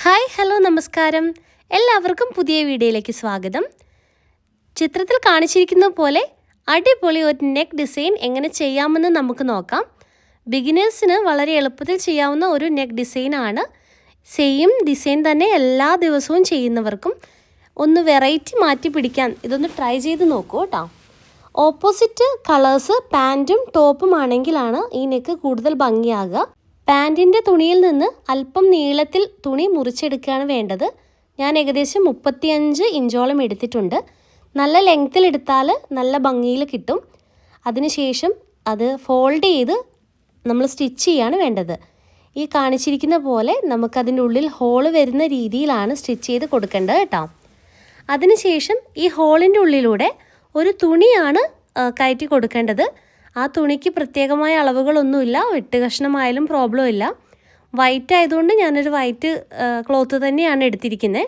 Hi hello നമസ്കാരം. എല്ലാവർക്കും പുതിയ വീഡിയോയിലേക്ക് സ്വാഗതം. ചിത്രത്തിൽ കാണിച്ചിരിക്കുന്ന പോലെ അടിപൊളി ഒരു നെക്ക് ഡിസൈൻ എങ്ങനെ ചെയ്യാമെന്ന് നമുക്ക് നോക്കാം. ബിഗിനേഴ്സിന് വളരെ എളുപ്പത്തിൽ ചെയ്യാവുന്ന ഒരു നെക്ക് ഡിസൈനാണ്. സെയിം ഡിസൈൻ തന്നെ എല്ലാ ദിവസവും ചെയ്യുന്നവർക്കും ഒന്ന് വെറൈറ്റി മാറ്റി പിടിക്കാൻ ഇതൊന്ന് ട്രൈ ചെയ്ത് നോക്കൂ കേട്ടോ. ഓപ്പോസിറ്റ് കളേഴ്സ് പാൻറ്റും ടോപ്പും ആണെങ്കിലാണ് ഈ നെക്ക് കൂടുതൽ ഭംഗിയാകുക. പാൻറ്റിൻ്റെ തുണിയിൽ നിന്ന് അല്പം നീളത്തിൽ തുണി മുറിച്ചെടുക്കുകയാണ് വേണ്ടത്. ഞാൻ ഏകദേശം 35 ഇഞ്ചോളം എടുത്തിട്ടുണ്ട്. നല്ല ലെങ്ത്തിൽ എടുത്താൽ നല്ല ഭംഗിയിൽ കിട്ടും. അതിനുശേഷം അത് ഫോൾഡ് ചെയ്ത് നമ്മൾ സ്റ്റിച്ച് ചെയ്യാണ് വേണ്ടത്. ഈ കാണിച്ചിരിക്കുന്ന പോലെ നമുക്കതിൻ്റെ ഉള്ളിൽ ഹോള് വരുന്ന രീതിയിലാണ് സ്റ്റിച്ച് ചെയ്ത് കൊടുക്കേണ്ടത് കേട്ടോ. അതിനുശേഷം ഈ ഹോളിൻ്റെ ഉള്ളിലൂടെ ഒരു തുണിയാണ് കയറ്റി കൊടുക്കേണ്ടത്. ആ തുണിക്ക് പ്രത്യേകമായ അളവുകളൊന്നുമില്ല, വെട്ട് കഷ്ണമായാലും പ്രോബ്ലം ഇല്ല. വൈറ്റ് ആയതുകൊണ്ട് ഞാനൊരു വൈറ്റ് ക്ലോത്ത് തന്നെയാണ് എടുത്തിരിക്കുന്നത്.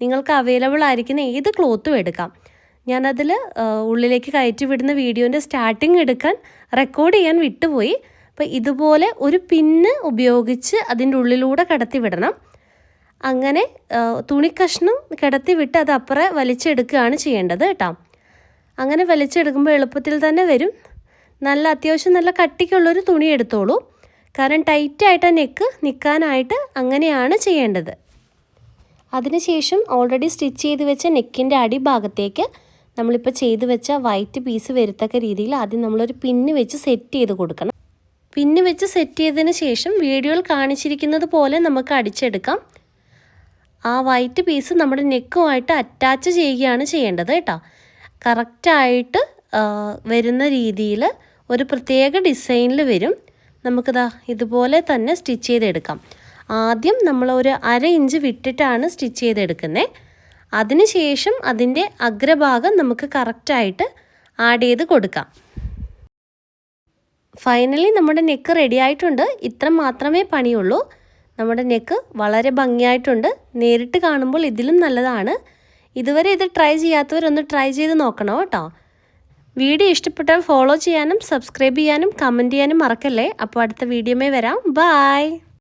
നിങ്ങൾക്ക് അവൈലബിൾ ആയിരിക്കുന്ന ഏത് ക്ലോത്തും എടുക്കാം. ഞാനതിൽ ഉള്ളിലേക്ക് കയറ്റി വിടുന്ന വീഡിയോൻ്റെ സ്റ്റാർട്ടിങ് എടുക്കാൻ റെക്കോർഡ് ചെയ്യാൻ വിട്ടുപോയി. അപ്പോൾ ഇതുപോലെ ഒരു പിന്ന് ഉപയോഗിച്ച് അതിൻ്റെ ഉള്ളിലൂടെ കടത്തി വിടണം. അങ്ങനെ തുണിക്കഷ്ണം കിടത്തി വിട്ട് അത് അപ്പുറം വലിച്ചെടുക്കുകയാണ് ചെയ്യേണ്ടത് കേട്ടോ. അങ്ങനെ വലിച്ചെടുക്കുമ്പോൾ എളുപ്പത്തിൽ തന്നെ വരും. അത്യാവശ്യം നല്ല കട്ടിക്കുള്ളൊരു തുണി എടുത്തോളൂ. കാരണം ടൈറ്റായിട്ട് നെക്ക് നിൽക്കാനായിട്ട് അങ്ങനെയാണ് ചെയ്യേണ്ടത്. അതിനുശേഷം ഓൾറെഡി സ്റ്റിച്ച് ചെയ്ത് വെച്ച നെക്കിൻ്റെ അടിഭാഗത്തേക്ക് നമ്മളിപ്പോൾ ചെയ്ത് വെച്ച വൈറ്റ് പീസ് വരത്തക്ക രീതിയിൽ ആദ്യം നമ്മളൊരു പിന്ന് വെച്ച് സെറ്റ് ചെയ്ത് കൊടുക്കണം. പിന്ന് വെച്ച് സെറ്റ് ചെയ്തതിന് ശേഷം വീഡിയോയിൽ കാണിച്ചിരിക്കുന്നത് പോലെ നമുക്ക് അടിച്ചെടുക്കാം. ആ വൈറ്റ് പീസ് നമ്മുടെ നെക്കുമായിട്ട് അറ്റാച്ച് ചെയ്യുകയാണ് ചെയ്യേണ്ടത് കേട്ടോ. കറക്റ്റായിട്ട് വരുന്ന രീതിയിൽ ഒരു പ്രത്യേക ഡിസൈനിൽ വരും. നമുക്കിതാ ഇതുപോലെ തന്നെ സ്റ്റിച്ച് ചെയ്തെടുക്കാം. ആദ്യം നമ്മൾ ഒരു 1/2 ഇഞ്ച് വിട്ടിട്ടാണ് സ്റ്റിച്ച് ചെയ്തെടുക്കുന്നത്. അതിനുശേഷം അതിൻ്റെ അഗ്രഭാഗം നമുക്ക് കറക്റ്റായിട്ട് ആഡ് ചെയ്ത് കൊടുക്കാം. ഫൈനലി നമ്മുടെ നെക്ക് റെഡി ആയിട്ടുണ്ട്. ഇത്ര മാത്രമേ പണിയുള്ളൂ. നമ്മുടെ നെക്ക് വളരെ ഭംഗിയായിട്ടുണ്ട്. നേരിട്ട് കാണുമ്പോൾ ഇതിലും നല്ലതാണ്. ഇതുവരെ ഇത് ട്രൈ ചെയ്യാത്തവരൊന്ന് ട്രൈ ചെയ്ത് നോക്കണം കേട്ടോ. വീഡിയോ ഇഷ്ടപ്പെട്ടാൽ ഫോളോ ചെയ്യാനും സബ്സ്ക്രൈബ് ചെയ്യാനും കമൻറ്റ് ചെയ്യാനും മറക്കല്ലേ. അപ്പോൾ അടുത്ത വീഡിയോയിൽ വരാം. ബൈ.